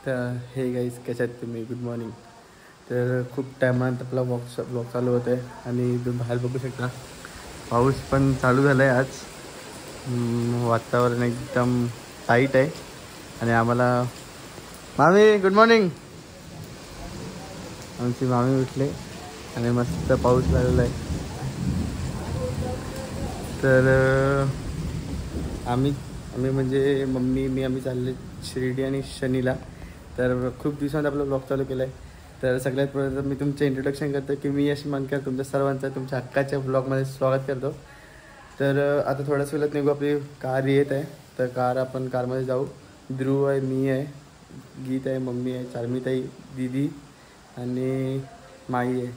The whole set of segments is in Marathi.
तर हे गाईज कशा आहेत तुम्ही? Good morning. तर खूप टायमात आपला ब्लॉग चालू होत आहे आणि तुम्ही बाहेर बघू शकता पाऊस पण चालू झाला आहे आज. वातावरण एकदम टाईट आहे आणि आम्हाला मामी गुड मॉर्निंग. आमची मामी उठले आणि मस्त पाऊस लागलेला आहे. तर आम्ही म्हणजे मम्मी मी आम्ही चालले शिर्डी आणि शनीला. तर खूप दिवसांत आपला ब्लॉग चालू केला आहे. तर सगळ्यात प्रथम मी तुमचं इंट्रोडक्शन करतो की मी यश मानकर तुमच्या सर्वांचं तुमच्या हक्काच्या ब्लॉगमध्ये स्वागत करतो. तर आता थोड्याच वेळात निघू. आपली कार येत आहे तर आपण कारमध्ये जाऊ. ध्रुव आहे, मी आहे, गीत आहे, मम्मी आहे, चार्मीताई, दीदी आणि माई आहे.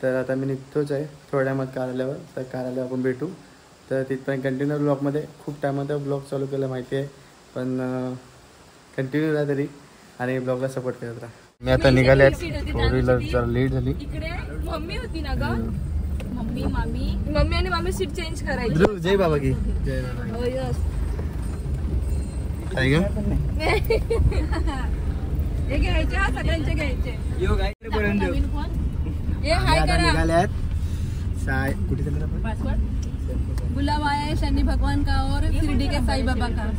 तर आता मी निघतोच आहे थोड्या मग कार आल्यावर. तर कार आल्यावर आपण भेटू. तर तिथपर्यंत कंटिन्यू ब्लॉगमध्ये खूप टायमात ब्लॉग चालू केला माहिती आहे, पण कंटिन्यू राहा तरी आणि ब्लॉगला सपोर्ट करत राहा. मी आता निघाले आहेत. 4 व्हीलर जरा लेट झाली. इकडे मम्मी होती ना ग. मम्मी आणि मामी सीट चेंज करायची. ध्रुव जय बाबा की जय बाबा. हो यस. काय ग हे घ्यायचे हा सगळ्यांचे घ्यायचे. यो गाय पर्यंत ये हाय करा. निघाल्यात साय कुठे चालला आपण? पासवर्ड बुलावा है शनि भगवान का और शिर्डी के साई बाबा का.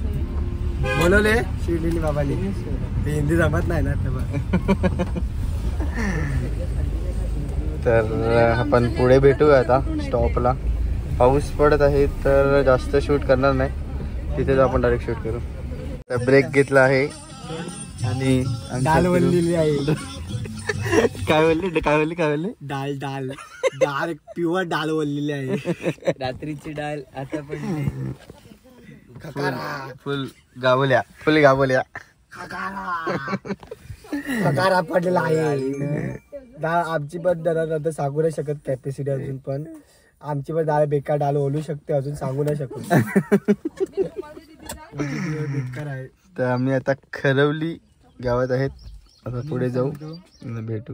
बोलवले शिर्डी बाबाली. हिंदी जमत नाही ना तेव्हा. तर आपण पुढे भेटूया आता स्टॉपला. पाऊस पडत आहे तर जास्त शूट करणार नाही, तिथे आपण डायरेक्ट शूट करू. तर ब्रेक घेतला आहे आणि डाल वळलेली आहे. काय बोलली डाल डाल डाळ प्युअर डाळ वळलेली आहे. रात्रीची डाळ आता पण फुल गावल्या खकारा पडलेला आहे. डाळ आमची पण नंतर सांगू नाही शकत कॅपॅसिटी अजून, पण आमची पण डाळ बेकार डाळ ओलू शकते अजून सांगू नाही शकत. बेकार आहे. तर आम्ही आता खरवली गावात आहेत. आता पुढे जाऊ भेटू.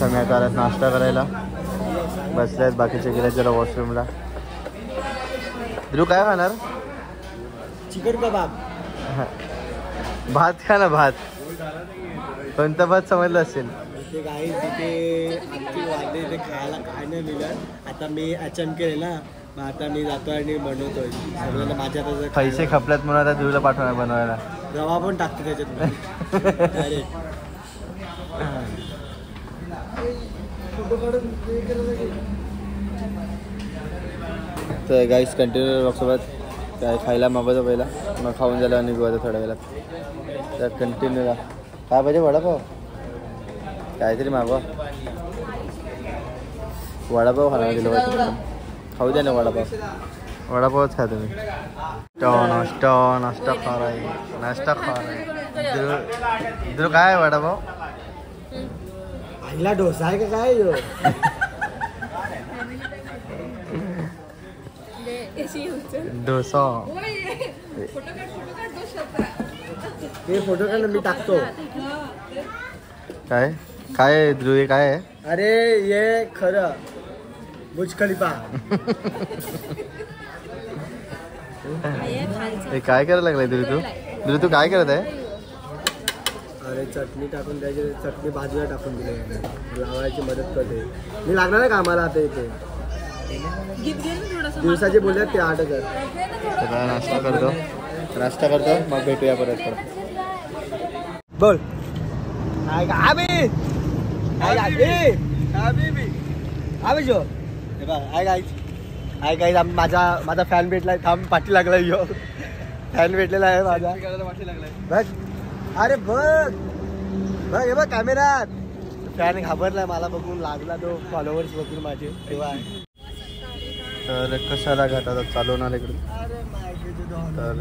आम्ही आता आलात नाश्ता करायला. बसल्यात, बाकीचे गेल्यात जरा वॉशरूमला. ध्रुव काय खाणार? चिकन कबाब. भात खा ना. भात कोणता भात समजलं असेल. ते काही तिथे आमची वादे ते खायला काय नाही मिळत. आता मी अचानक केलं ना, मग आता मी जातो आणि बनवतोय सगळ्यांना. माझ्या आता पैसे खपल्यात म्हणून आता ध्रुवला पाठवणार बनवायला. रवा पण टाकतो त्याच्यात डायरेक्ट. तर गाईस कंटिन्यू ब्लॉगसोबत काय खायला मागवतो पहिला, मग खाऊन झालं आणि गोवा थोड्या वेळात. तर कंटिन्यू राहा. काय पाहिजे? वडापाव काहीतरी मागवा. वडापाव खाणार दिलं खाऊ द्या ना. वडापावच खा तुम्ही. नाश्ता खा रहा है. ध्रुव काय आहे वडापाव? आईला डोसा आहे का काय? डोसा. ते फोटो काढ मी टाकतो. काय ध्रुव काय आहे? अरे ये खरं बुर्ज खलिफा. हे काय करायला लागलाय ध्रुव तू काय करत आहे? अरे चटणी टाकून द्यायची. चटणी बाजूला टाकून दिली, लावायची मदत करते मी. लागणार आहे का आम्हाला आता इथे? दिवसाचे बोलले ते 8,000. नाश्ता करतो मग भेटूया परत. बोल. माझा फॅन भेटलाय. थांब पाठी लागलाय. यो फॅन भेटलेला आहे माझा. बघ अरे बघ हे बघ कॅमेरात. फॅन घाबरलाय मला बघून. लागला तो फॉलोवर्स बघून माझे. तेव्हा तर कशाला घाट आता चालवणार इकडे. तर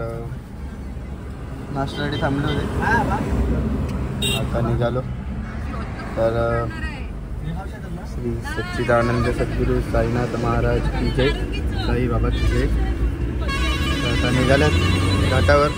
नाश्त्यासाठी थांबले होते, आता निघालो. तर श्री सच्चिदानंद सद्गुरू साईनाथ महाराज की जय, साई बाबा की जय. तर आता निघाल्यात घाटावर.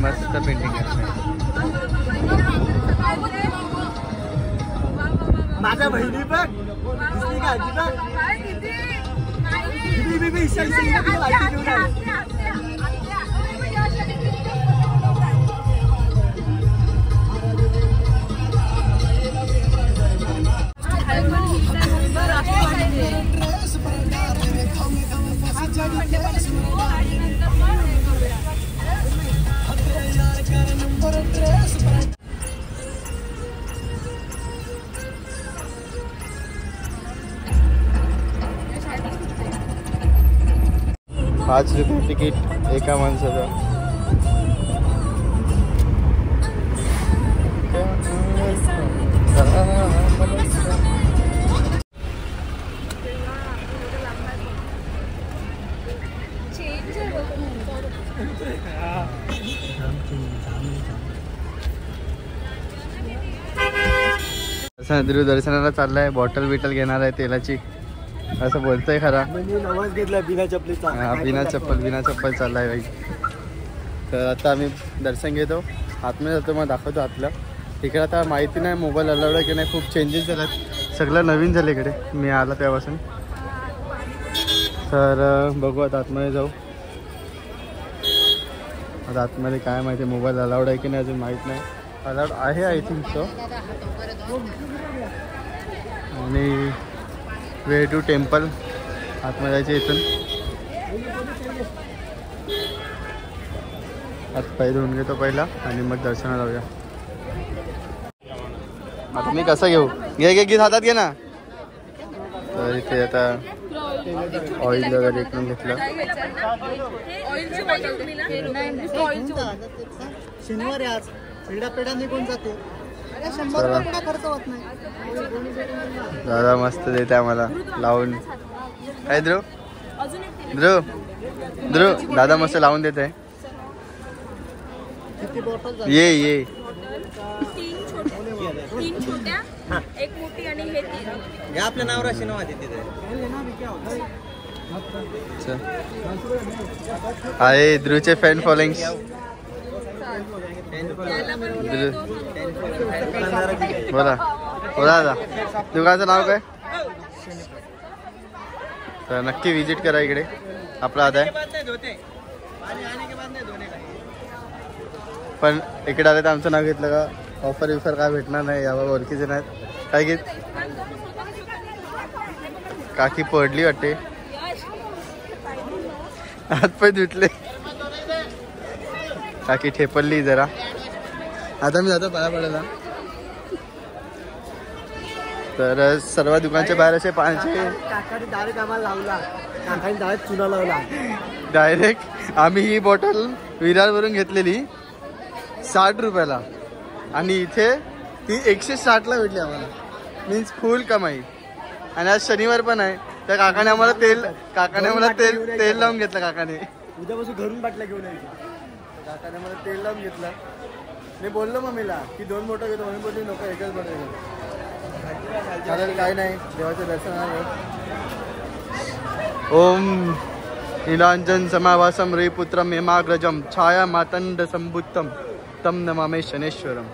मस्त पेंटिंग माझ्या बहिणी पण ₹5 तिकीट एका माणसाचं. दर्शनाला चाललाय, बॉटल बिटल घेणार आहे तेलाची असं बोलतोय खरा. नवाज घेतला बिना चप्पलीचा. बिना चप्पल चाललाय बाई. तर आता आम्ही दर्शन घेतो, आतमध्ये जातो, मग दाखवतो आतलं. इकडे आता माहिती नाही मोबाईल अलाउड आहे की नाही, खूप चेंजेस झाल्यात, सगळं नवीन झालं इकडे मी आला तेव्हापासून. तर बघू आता आतमध्ये जाऊ. आता आतमध्ये काय माहिती मोबाईल अलाउड आहे की नाही अजून माहीत नाही. अलाउड आहे आय थिंक सो. आणि वे टू टेम्पल आतमध्ये जायचे इथून. आता पाय धुवून घेतो पहिला आणि मग दर्शनाला जाऊया. आता मी कसं घेऊ? घे हातात घे ना. तर इथे आता ऑइल वगैरे इकडून घेतलं. शनिवारी आज पेढा निघून जाते. दादा मस्त देते आम्हाला लावून. काय ध्रुव दादा मस्त लावून देत आहे. ये 3 छोट्या, 1 मोठी आणि हे 3. आपल्या नावराशी नाव तिथे आहे ध्रुवचे फॅन फॉलोइंग. बोला दादा, दुकानाचं नाव काय? तर नक्की विजिट करा इकडे. आपला आता आहे पण इकडे आले तर आमचं नाव घेतलं का ऑफर विफर काय भेटणार नाही. यावर ओळखीचे नाहीत काय घेत. काकी पडली वाटते, हात पाय धुतले. काकी ठेपलली जरा. आता मी जातो पाया पडायला. तर सर्व दुकानच्या बाहेर असे पाण्याचे काकाने डायरेक्ट आम्हाला लावला, काकाने डायरेक्ट चुना लावला. डायरेक्ट आम्ही ही बॉटल विरारवरून घेतलेली 60 रुपयाला आणि इथे ती 160ला भेटली आम्हाला. मीन्स फुल कमाई. आणि आज शनिवार पण आहे तर काकाने आम्हाला तेल लावून घेतलं. काकाने उद्यापासून घरून बाटल्या घेऊन यायची. काकाने मला तेल लावून घेतलं. मी बोललो मम्मीला की 2 मोठं घेतो. मम्मी बोलली नको, एकच मोठं घेतो. चालेल, काय नाही, देवाचं दर्शन आहे. ओम नीलांजन समावासम रेपुत्रम हेमाग्रजम छाया मातंड संभुत्तम तम नमामे शनेश्वरम.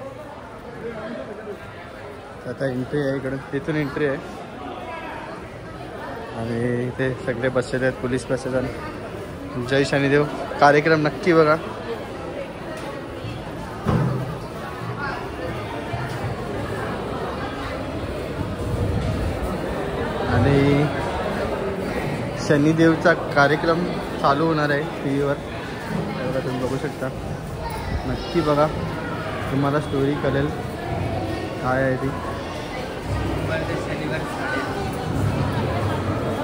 आता एंट्री आहे इकडून, तिथून एंट्री आहे. आणि इथे सगळे बसलेले आहेत, पोलीस बसलेले आहेत. जय शनिदेव. कार्यक्रम नक्की बघा. आणि शनिदेवचा कार्यक्रम चालू होणार आहे TV वर, तुम्ही बघू शकता. नक्की बघा, तुम्हाला स्टोरी कळेल काय आहे ती.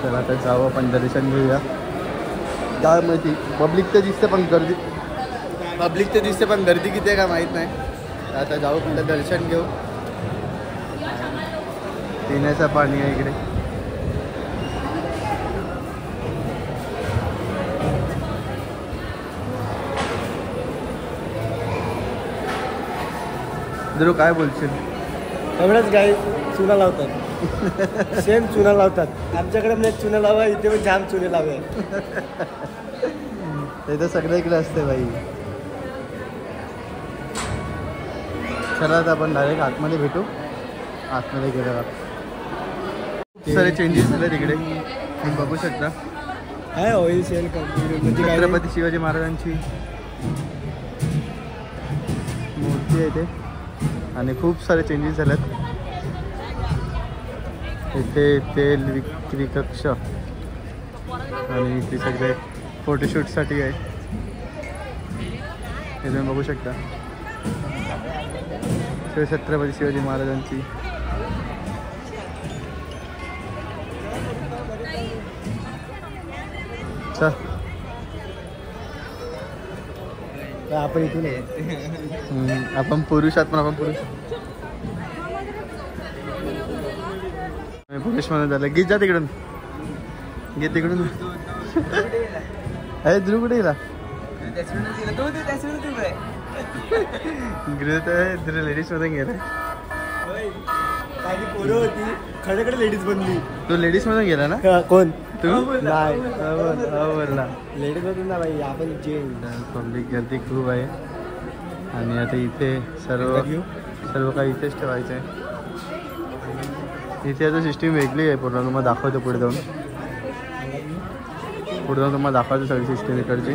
तर आता जाऊ आपण दर्शन घेऊया. काय माहिती, पब्लिक तर दिसते पण गर्दी किती आहे का माहीत नाही. आता जाऊ पहिलं दर्शन घेऊ. पिण्याचं पाणी आहे इकडे. जरूर काय बोलशील? एवढंच गाई चुना लावतात. सेम चुना लावतात. आमच्याकडे पण एक चुना लावा, इथे पण जाम चुने लावे. ते तर सगळ्या इकडे असते बाई. चला आता आपण डायरेक्ट आतमध्ये भेटू. आतमध्ये गेल्यावर खूप सारे चेंजेस झाले तिकडे, तुम्ही बघू शकता. काय ऑइल सेल म्हणजे छत्रपती शिवाजी महाराजांची मूर्ती आहे ते. आणि खूप सारे चेंजेस झालेत इथे. तेल विक्री कक्ष आणि इथे सगळे फोटोशूटसाठी आहे. हे तुम्ही बघू शकता. छत्रपती शिवाजी महाराजांची आपण इथून आपण पुरुष आहात, पण आपण पुरुष म्हणून झालं. गीत जा तिकडून, घे तिकडून. अरे ध्रुव कुठे गेला? ध्रुव लेडीज मध्ये गेला. पोरं होती खड्याकडे लेडीज बनली. तू लेडीज मध्ये गेला ना? कोण तू? नाही, बोलला लेडीज मधून ना भाई. आपण पब्लिक गर्दी खूप आहे. आणि आता इथे सर्व काही इथेच ठेवायचं आहे. इथे आता सिस्टीम वेगळी आहे पूर्ण. तुम्हाला दाखवतो पुढे जाऊन तुम्हाला दाखवतो सगळी सिस्टीम इकडची.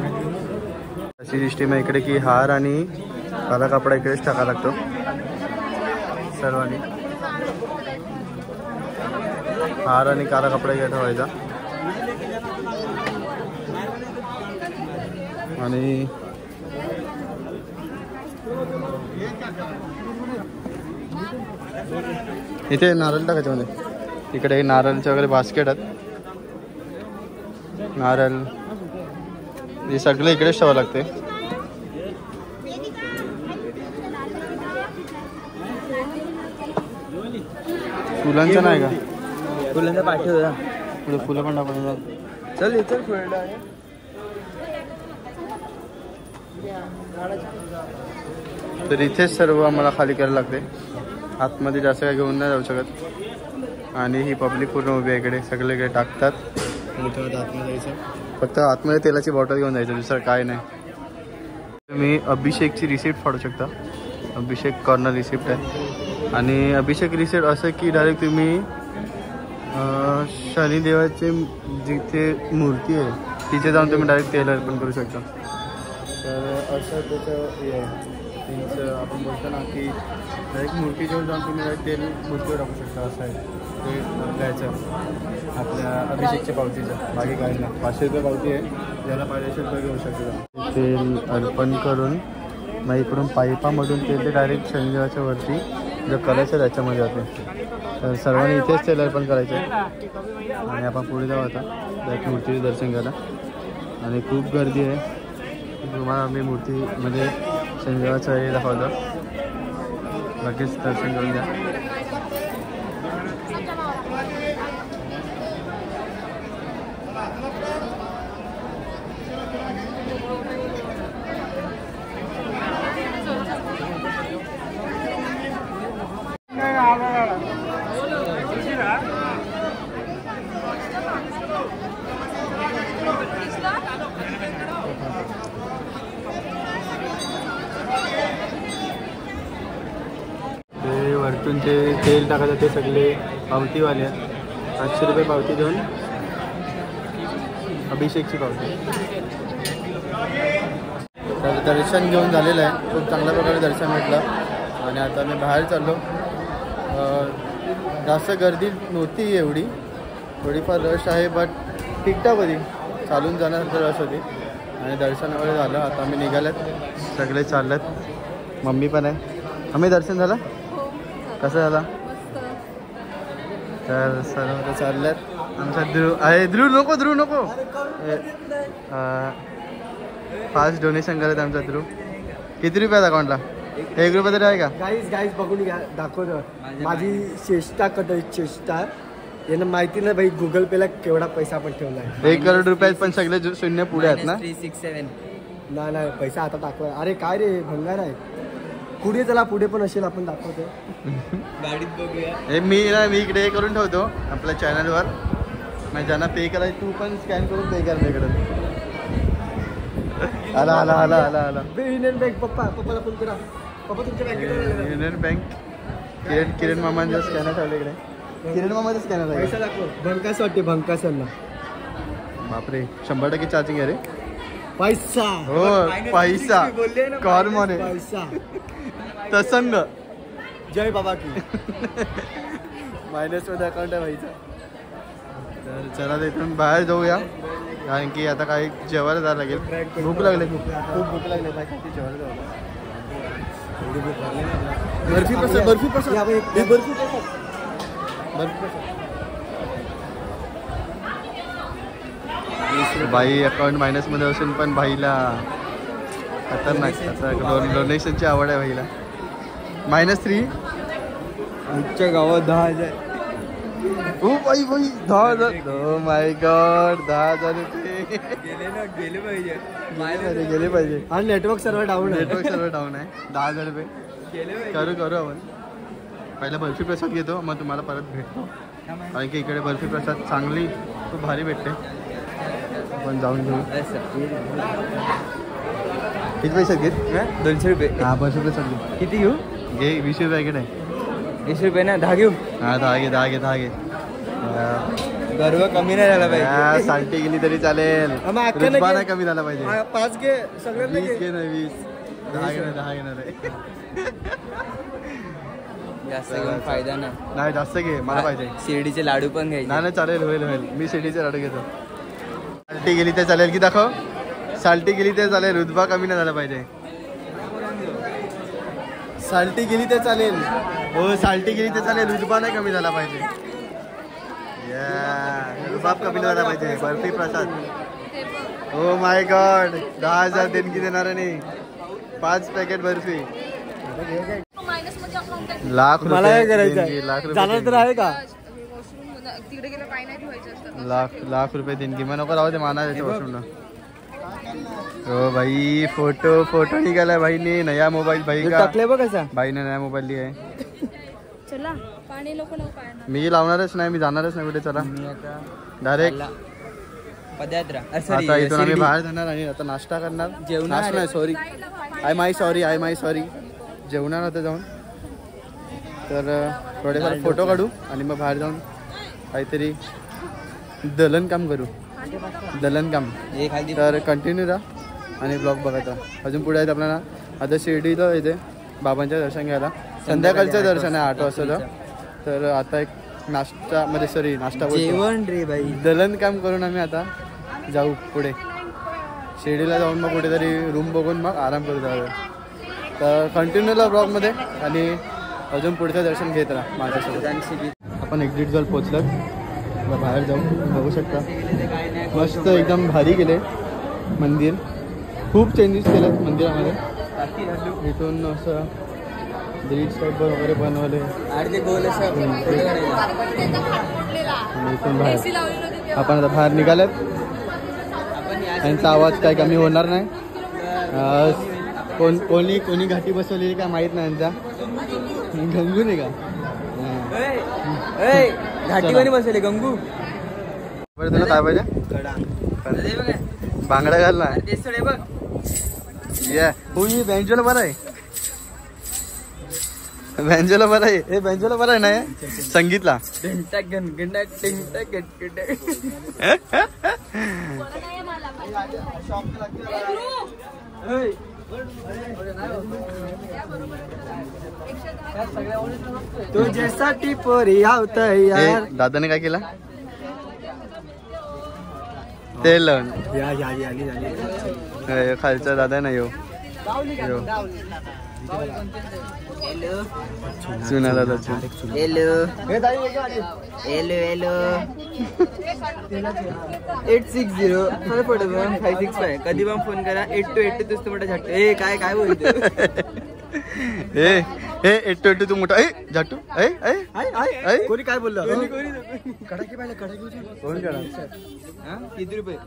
अशी सिस्टीम आहे इकडे की हार आणि काला कपडा इकडेच टाका लागतो सर्वांनी. हार आणि काला कपडा इकडे ठेवायचा. आणि इथे नारळ टाकायचे मध्ये. इकडे नारळचे वगैरे बास्केट आहेत. नारळ हे सगळे इकडेच ठेवावं लागते. फुलांचं नाही का? फुलांचा पाठवला पुढे फुलं पण टाकून. चल चल फुलडा. तर इथेच सर्व आम्हाला खाली करायला लागते. आतमध्ये जास्त काय घेऊन नाही जाऊ शकत. आणि ही पब्लिक पूर्ण उभी आहे इकडे. सगळीकडे टाकतात. फक्त आतमध्ये तेलाची बॉटल घेऊन जायचं, दुसरं काय नाही. तुम्ही अभिषेकची रिसिप्ट फाडू शकता. अभिषेक कॉर्नर रिसिप्ट आहे. आणि अभिषेक रिसिप्ट असं की डायरेक्ट तुम्ही शनिदेवाची जिथे मूर्ती आहे तिथे जाऊन तुम्ही डायरेक्ट तेल अर्पण करू शकता. तर असं त्याचं हे आहे. त्यांचं आपण बोलतो ना की डायरेक्ट मूर्तीजवळ जाऊन तुम्ही डायरेक्ट तेल मूर्तीवर टाकू शकता. असं आहे ते आपल्या ह्याचं आपल्या अभिषेकच्या पावतीचं. बाकी काही नाही. 500 रुपये पावती आहे. ज्याला 500 रुपये घेऊ शकता. तेल अर्पण करून मग इकडून पाईपामधून तेल ते डायरेक्ट शनिदेवाच्या वरती जो करायचं त्याच्यामध्ये जाते. तर सर्वांनी इथेच तेल अर्पण करायचं आणि आपण पुढे जाऊ आता एक मूर्तीचे दर्शन घ्यायला. आणि खूप गर्दी आहे. तुम्हाला मी मूर्तीमध्ये शनिदेवाचं हे दाखवलं, लगेच दर्शन करून घ्या. ते वरतून ते तेल टाकायचं ते सगळे पावतीवाले आहेत. 500 रुपये पावती देऊन अभिषेकची पावती. तर दर्शन घेऊन झालेलं आहे. खूप चांगल्या प्रकारे दर्शन भेटलं आणि आता मी बाहेर चाललो. जास्त गर्दी नव्हती एवढी, थोडीफार रश आहे बट ठीकठाक होती. चालून जाण्यासारखं रश होती आणि दर्शन वगैरे झालं. आता आम्ही निघाल्यात, सगळे चाललेत. मम्मी पण आहे. आम्ही दर्शन झालं कसं झाला? तर सर्व चालल्यात. आमचा ध्रुव आहे. ध्रुव नको फास्ट डोनेशन करत आमचा ध्रुव. किती रुपयात अकाउंटला? 1 रुपया तरी आहे का? गाईज बघून घ्या, दाखवतो माझी चेष्टा चेष्टा. यांना माहिती नाही भाई गुगल पेला केवढा पैसा आपण ठेवलाय. 1 करोड रुपयात पण सगळे शून्य पुढे आहेत ना. 367 नाही पैसा आता टाकलाय. अरे काय रे भंगार आहे. पुढे चला, पुढे पण असेल, आपण दाखवतो. गाडीत बघूया. हे मी इकडे हे करून ठेवतो आपल्या चॅनलवर. म्हणजे ज्यांना पे करायचं तू पण स्कॅन करून पे कर माझ्याकडे. आला युनियन बँक. पप्पाला फोन करा. पप्पा तुमच्या बँकेत युनियन बँक. किरण मामांचा स्कॅनर ठेवलं इकडे. किरण मामाचा स्कॅनर आहे. पैसा दाखव. भंकास वाटते भंकासांना. बापरे 100% चार्जिंग आहे रे. पैसा हो पैसा कॉर मने पैसा तसंग. जय बाबा की. मायनस मध्ये अकाउंट आहे भाईचा. तर चला तिथून बाहेर जाऊया कारण की आता काही जेवायला जायला लागेल. भूक लागली, खूप भूक लागली. बाकी जेवायला जाऊ. बर्फी बाई अकाउंट मायनस मध्ये असून पण भाईला खतरनाक आता डोनेशनची आवड आहे भाईला. -3 आमच्या गावात 10,000. O by 10,000. Oh my God 10,000 रुपये गेले पाहिजे. आणि नेटवर्क सर्व डाऊन आहे. 10,000 रुपये करू आपण. पहिला बर्फी प्रसाद घेतो मग तुम्हाला परत भेटतो कारण की इकडे बर्फी प्रसाद चांगली खूप भारी भेटते. आपण जाऊन घेऊ. किती पैशात घेत? 200 रुपये. हा बर्फी प्रसाद घे. किती घेऊ? घे 20 रुपये पॅकेट आहे. 20 रुपये ना. 10 घेऊ. हा 10 घे. गर्व कमी नाही झाला पाहिजे. साल्टी गेली तरी चालेल. रुतबा नाही कमी झाला पाहिजे. 5 घे. सगळ्यांना 20 घे नाही 20. 10 घेणार आहे. जास्त घेऊन फायदा नाही जास्त घे मला पाहिजे. शिर्डीचे लाडू पण घ्यायचे. नाही चालेल होईल. मी शिर्डीचे लाडू घेतो. साल्टी गेली तर चालेल की दाखव. साल्टी गेली तर चालेल. रुतबा कमी नाही झाला पाहिजे. साल्टी गेली तर चालेल. हो साल्टी गेली तर चालेल. रुतबा नाही कमी झाला पाहिजे. रुबाब कमी झाला पाहिजे. बर्फी प्रसाद. ओ माय गॉड 10,000 देणगी देणार नाही. 5 पॅकेट बर्फी. लाख मला काय रुपये करायचं देणगी. लाख जाणार तर रुपये आहे का? तिकडे गेलं पाय नाही धुवायचं असतं. लाख रुपये देणगी. मग नको राहू दे माना त्याच्या वॉशरूमला. हो भाई फोटो निघाला भाईने. नया मोबाईल भाई का टाकले बघ कसा. भाईने नया मोबाईल लिया आहे. चला पाणी नको पायानं. मी लावणारच नाही. मी जाणारच नाही कुठे. चला डायरेक्ट पदयात्रा. आता इथून आम्ही बाहेर जाणार आणि आता नाश्ता करणार. जेवणार नाही सॉरी आय माय सॉरी जेवणार आता जाऊन. तर थोडेफार फोटो काढू आणि मग बाहेर जाऊन काहीतरी दलन काम करू. तर कंटिन्यू राहा आणि ब्लॉग बघत राहा. अजून पुढे आहेत आपल्याला आता शिर्डीला येते बाबांच्या दर्शन घ्यायला. संध्याकाळचं दर्शन आहे 8 वाजता. तर आता एक नाश्ता जेवण रे भाई. दलन काम करून आम्ही आता जाऊ पुढे शिर्डीला जाऊन मग कुठेतरी रूम बघून मग आराम करू जाऊ. तर कंटिन्यूला ब्लॉगमध्ये आणि अजून पुढचं दर्शन घेत राहा माझ्यासोबत. आपण एक्झिट जवळ पोचलो, बाहेर जाऊ बघू शकता. मस्त एकदम भारी केले मंदिर, खूप चेंजेस केलेत मंदिरामध्ये. इथून असं ब्रिज टाईप वगैरे बनवले इथून बाहेर. आपण आता बाहेर निघालेत. यांचा आवाज काय कमी होणार नाही. कोणी घाटी बसवलेली काय माहित नाही यांचा. गंगू नाही का घाटी कोणी बसवले? गंगू. बरं तुला काय पाहिजे? बांगडा घाल ना. ये बँजोला बरं आहे. बँजोला बरं आहे. हे बँजोला बरं आहे ना संगीतला. तुझ्यासाठी पोरी आवतय यार. दादाने काय केला? तेल लावून. खालचा दादा ना यो चुना दादा. Hello hello 86054565. कधी पण फोन करा. 8282 तुझं मोठा झाटू. ए काय काय बोलतो? ए 8282 तू मोठा. ए झाटू. कोणी काय बोललं? कोण करा? किती रुपये?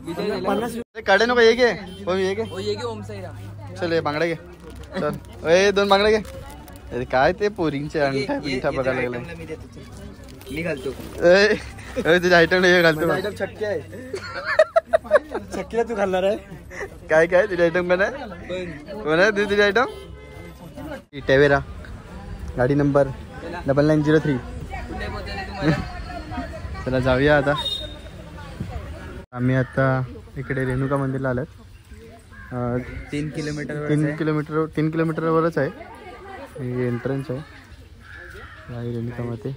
50 काढे नको. एक आहे पण एक आहे. ओम साईराम. चल हे बांगडा घे. चल ए 2 बांगडा घे. अरे काय ते पोरींचे अंगठा बिंठा बघायला लागलाय. मी घालतो. तुझ्या आयटम हे घालतो. आयटम चक्की आहे. चक्कीला तू घालणार आहे काय काय तुझ्या आयटम काय कोण आहे तुझी आयटम? टेवेरा गाडी नंबर 9903. चला जाऊया आता. आम्ही आता इकडे रेणुका मंदिरला आलोत. 3 किलोमीटर 3 किलोमीटरवरच आहे. एंट्रन्स आहे रेणुकामध्ये.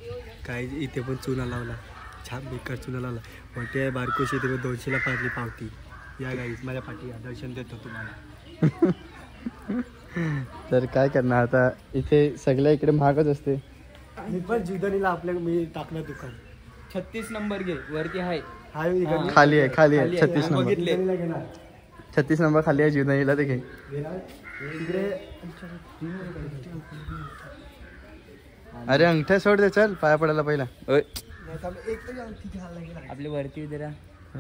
काय इथे पण चुना लावला. छान बेकार चुना लावला. मोठे बारकोशी इथे 200ला पाजली पावती. या गाईज माझ्या पाठी दर्शन देतो तुम्हाला. तर काय करणार आता. इथे सगळ्या इकडे महागच असते. मी पण जुदनीला आपल्या मी टाकलं दुकान. 36 नंबर घे. वरती आहे. खाली आहे 36 नंबर. 36 नंबर खाली आहे जुनाईला. ते घे. अरे अंगठ्या सोड दे. चल पाया पडायला पहिला. आपल्या वरती जरा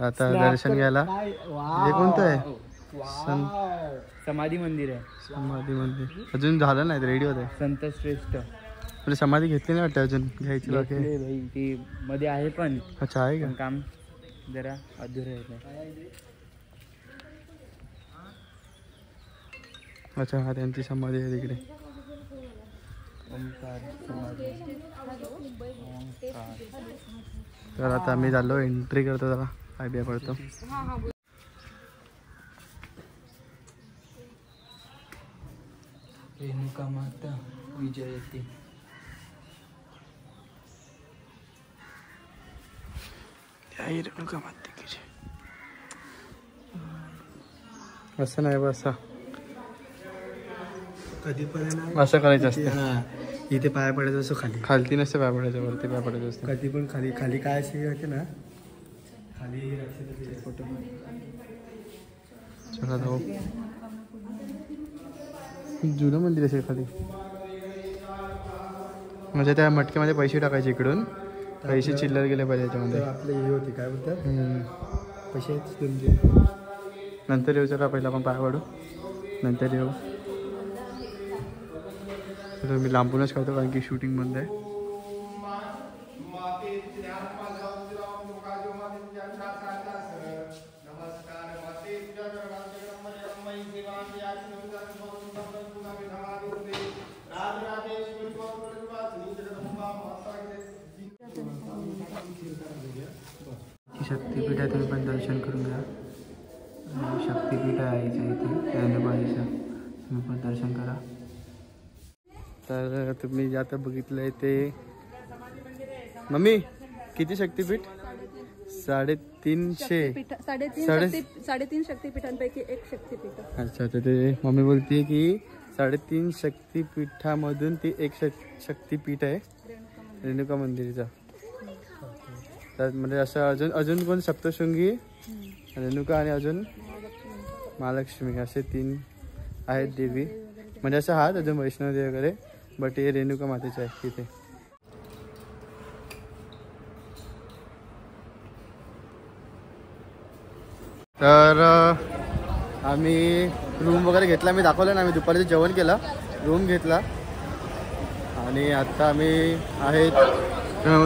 आता दर्शन घ्यायला. हे कोणतं आहे? समाधी मंदिर आहे. समाधी मंदिर अजून झालं नाही. रेडी होत आहे. संत श्रेष्ठ. म्हणजे समाधी घेतली नाही वाटतं अजून. घ्यायची बाकी आहे. भाई ती मध्ये आहे पण. अच्छा आहे का? काम जरा अधुरं आहे. अच्छा हा त्यांची समाधी आहे तिकडे. तर आता आम्ही झालो एंट्री करतो. जरा पाय बिया पडतो. रेणुका माता विजयती. रेणुका माता असं नाही बा. असं कधी पण असं करायचं असतं. इथे पाया पडायचं असं खाली. खालती नसते पाय पडायचं, वरती पाय पडायचं असतं. कधी पण खाली. खाली काय असे होते ना खाली. फोटो चला जाऊ. जुनं मंदिर असेल खाली. म्हणजे त्या मटक्यामध्ये पैसे टाकायचे. इकडून पैसे चिल्लर गेले पाहिजे त्याच्यामध्ये. आपले हे होते काय बोलतात पैसे. नंतर येऊ. चला पहिला आपण पाय पडू नंतर येऊ. तर मी लांबूनच करतो कारण की शूटिंग बंद आहे. शक्तिपीठ आहे. तुम्ही पण दर्शन करून घ्या. शक्तिपीठ आहे इथे रेणुकाजीचं. तुम्ही पण दर्शन करा. तर तुम्ही आता बघितलंय ते. मम्मी किती शक्तिपीठ? 350. 3.5 शक्तिपीठांपैकी एक शक्तिपीठ. अच्छा तर ते मम्मी बोलते की 3.5 शक्तिपीठामधून ती एक शक्तिपीठ आहे रेणुका मंदिरचा. तर म्हणजे असं अजून कोण सप्तशृंगी, रेणुका आणि अजून महालक्ष्मी असे 3 आहेत देवी. म्हणजे असं आहात अजून वैष्णवदेवी वगैरे, बट हे रेणुका मातेचे आहे तिथे. तर आम्ही रूम वगैरे घेतला, मी दाखवलं ना, आम्ही दुपारचं जेवण केलं, रूम घेतला आणि आत्ता आम्ही आहेत,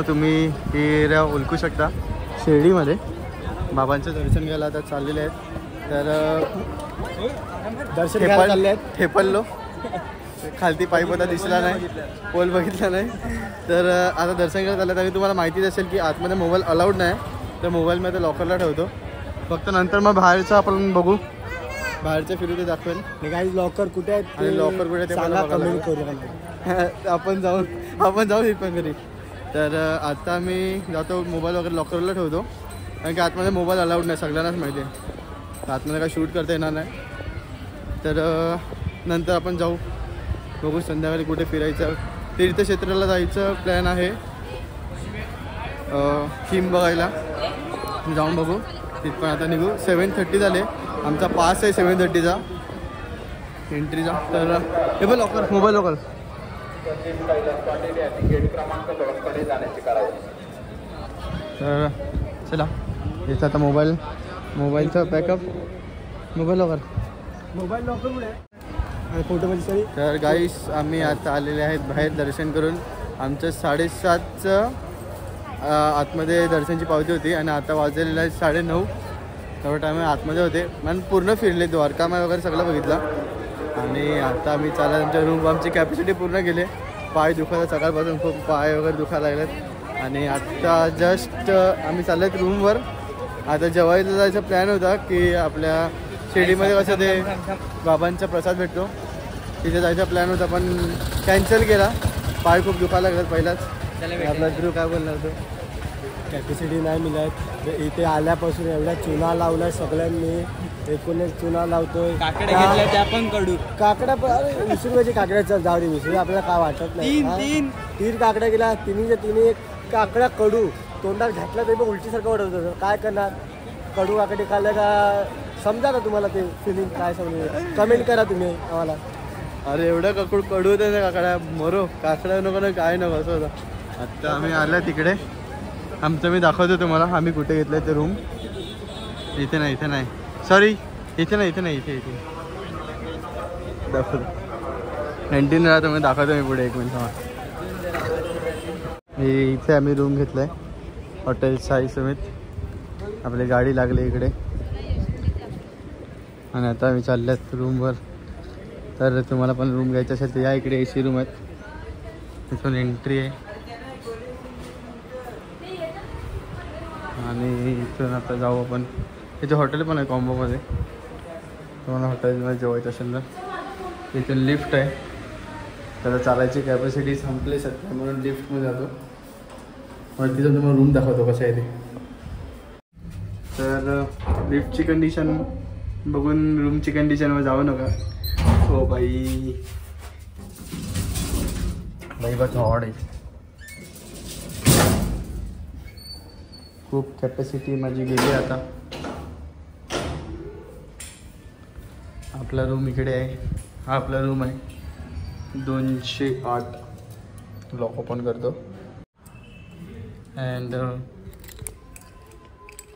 तुम्ही एरिया ओळखू शकता, शिर्डीमध्ये बाबांचं दर्शन घ्यायला आता चाललेले आहेत. तर दर्शन घ्यायला चालले आहेत. ठेपललो खालती पाईप होता, दिसला नाही, पोल बघितला नाही. तर आता दर्शन घ्यायला चाललं. तरी तुम्हाला माहितीच असेल की आतमध्ये मोबाईल अलाउड नाही, तर मोबाईल मी आता लॉकरला ठेवतो. फक्त नंतर मग बाहेरचं आपण बघू, बाहेरचं फिरू ते दाखवेल. काही लॉकर कुठे आहेत आणि लॉकर कुठे ते सांगा, कमेंट करू. आपण जाऊ इथं घरी. तर आता आम्ही जातो, मोबाईल वगैरे लॉकरला ठेवतो, कारण की आतमध्ये मोबाईल अलाउड नाही, सगळ्यांनाच माहिती आहे. आतमध्ये काय शूट करता येणार नाही. तर नंतर आपण जाऊ, बघू संध्याकाळी कुठे फिरायचं. तीर्थक्षेत्राला जायचं प्लॅन आहे, थीम बघायला जाऊन बघू. तिथं पण आता निघू. 7:30 झाले, आमचा पास आहे 7:30चा एंट्रीचा. तर हे पण लॉकर, मोबाईल लॉकर. तर चला, याचा आता मोबाईलचा बॅकअप, मोबाईल लॉकर कुठे आहे, फोटोमध्ये. तर गाईस आम्ही आता आलेले आहेत बाहेर दर्शन करून. आमचं 7:30चं आतमध्ये दर्शनची पावती होती आणि आता वाजलेलं आहे 9:30. तेवढा टाईम आतमध्ये होते, मन पूर्ण फिरले, द्वारकामाई वगैरे सगळं बघितलं. आणि आता आम्ही चालला आमच्या रूम. आमची कॅपॅसिटी पूर्ण गेले, पाय दुखायला सकाळपासून खूप पाय वगैरे दुखायला लागलेत. आणि आत्ता जस्ट आम्ही चाललो आहेत रूमवर. आता जेवायला जायचा प्लॅन होता की आपल्या शिर्डीमध्ये कसं ते बाबांचा प्रसाद भेटतो, तिथे जायचा प्लॅन होता, पण कॅन्सल केला. पाय खूप दुखायला लागतात पहिलाच. आपला ध्रुव काय बोलणार होतो, कॅपॅसिटी नाही मिळत. इथे आल्यापासून एवढा चुना लावला सगळ्यांनी, एकूणच चुना लावतोय. काकड्या घेतल्या त्या पण कडू. काकड्या पण 20 रुपयाची काकड्या जाऊ दे, 20 रुपये आपल्याला काय वाटत नाही. 3 काकड्या गेल्या, तिन्ही काकड्या कडू, तोंडात घातला तरी पण उलटीसारखं वाटत होतं. काय करणार, कडू काकडी खाल्ल्या का समजा ना तुम्हाला ते फिलिंग काय समजेल, कमेंट करा तुम्ही आम्हाला. अरे एवढं कडू होतं ना काकड्या, मरो काकड्या नको ना, काय नको असं होतं. आत्ता आम्ही आलं तिकडे, आमचं मी दाखवतो तुम्हाला आम्ही कुठे घेतलं ते रूम. इथे नाही सॉरी, इथे नाही दाखवतो. 19 वेळा तुम्ही दाखवतो मी पुढे, 1 मिनिट. इथे आम्ही रूम घेतला आहे, हॉटेल साई समेत. आपली गाडी लागली इकडे आणि आता आम्ही चालल्यात रूमवर. तर तुम्हाला पण रूम घ्यायचं असेल तर या इकडे, AC रूम आहेत, तिथून एंट्री आहे. आणि इथून आता जाऊ आपण, इथे हॉटेल पण आहे कॉम्बोमध्ये, तुम्हाला हॉटेलमध्ये जेवायचं असेल तर. इथे लिफ्ट आहे, त्याला चालायची कॅपॅसिटी संपली सध्या, म्हणून लिफ्टमध्ये जातो. वरती जाऊन तुम्हाला रूम दाखवतो कसं आहे ते. तर लिफ्टची कंडिशन बघून रूमची कंडिशनवर जाऊ नका. हो बाई बस हॉड आहे, खूप कॅपॅसिटी माझी गेली आता. आपला रूम इकडे आहे, हा आपला रूम आहे 208. लॉक ओपन करतो अँड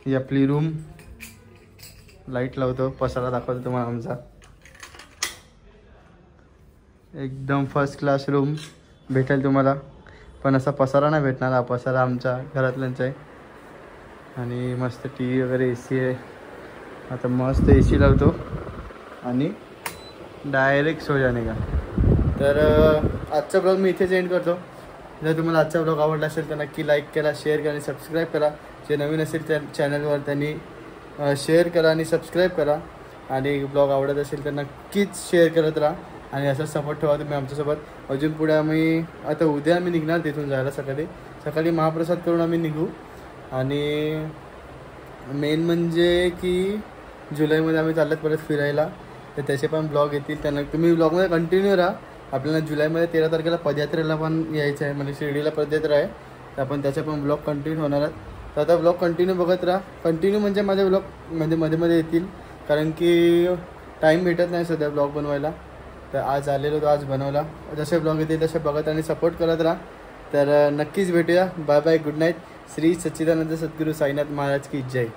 ही आपली रूम. लाईट लावतो, पसारा दाखवतो तुम्हाला आमचा. एकदम फर्स्ट क्लास रूम भेटेल तुम्हाला, पण असा पसारा नाही भेटणार. हा पसारा आमच्या घरातल्यांचा आहे. आणि मस्त TV वगैरे, AC आहे. आता मस्त AC लावतो आणि डायरेक्ट सो जाणे का. तर आजचा ब्लॉग मी इथेच एंड करतो. जर तुम्हाला आजचा ब्लॉग आवडला असेल तर नक्की लाईक करा, शेअर करा आणि सबस्क्राईब करा. जे नवीन असेल त्या चॅनलवर त्यांनी शेअर करा आणि सबस्क्राईब करा. आणि ब्लॉग आवडत असेल तर नक्कीच शेअर करत राहा आणि असा सपोर्ट ठेवा तुम्ही आमच्यासोबत. अजून पुढे आम्ही आता उद्या आम्ही निघणार तिथून जायला. सकाळी महाप्रसाद करून आम्ही निघू. आणि मेन म्हणजे की जुलैमध्ये आम्ही चालल्यात परत फिरायला. तर त्याचे पण ब्लॉग येतील. त्यांना तुम्ही ब्लॉगमध्ये कंटिन्यू राहा. आपल्याला जुलैमध्ये 13 तारखेला पदयात्रेला पण यायचं आहे, म्हणजे शिर्डीला पदयात्रा आहे, तर आपण त्याचे पण ब्लॉग कंटिन्यू होणार आहेत. तर आता ब्लॉग कंटिन्यू बघत राहा. कंटिन्यू म्हणजे माझे ब्लॉग म्हणजे मध्ये येतील, कारण की टाईम भेटत नाही सध्या ब्लॉग बनवायला. तर आज आलेलो तो आज बनवला. जसे ब्लॉग येतील तसे बघत आणि सपोर्ट करत राहा. तर नक्कीच भेटूया. Bye bye, good night. Shri Sachchidanand Sadguru Sainath Maharaj की जय.